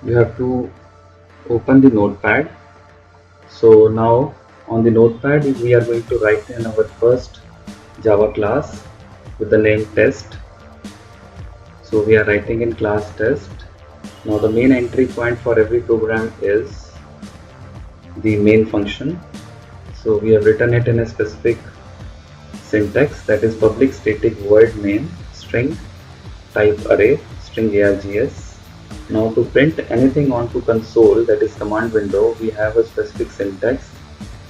you have to open the notepad. So now on the notepad we are going to write in our first Java class with the name test. So we are writing in class test. Now the main entry point for every program is the main function. So we have written it in a specific syntax, that is public static void main string type array string args. Now to print anything onto console, that is command window, we have a specific syntax,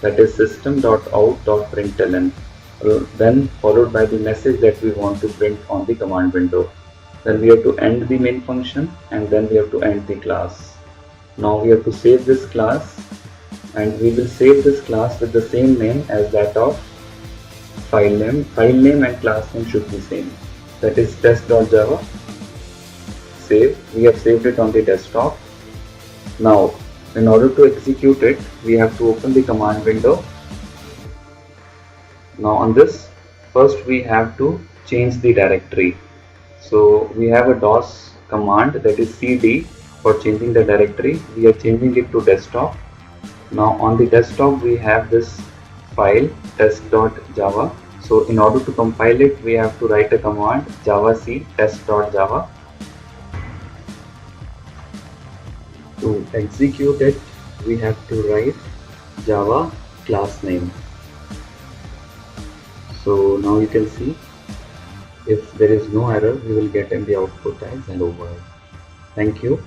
that is system.out.println, then followed by the message that we want to print on the command window. Then we have to end the main function and then we have to end the class. Now we have to save this class, and we will save this class with the same name as that of file name. File name and class name should be same, that is test.java. Save. We have saved it on the desktop. Now in order to execute it, we have to open the command window. Now on this, first we have to change the directory. So we have a DOS command, that is cd, for changing the directory. We are changing it to desktop. Now on the desktop we have this file test.java. So in order to compile it, we have to write a command javac test.java. To execute it, we have to write java class name. So now you can see, if there is no error, we will get in the output as hello world. Thank you.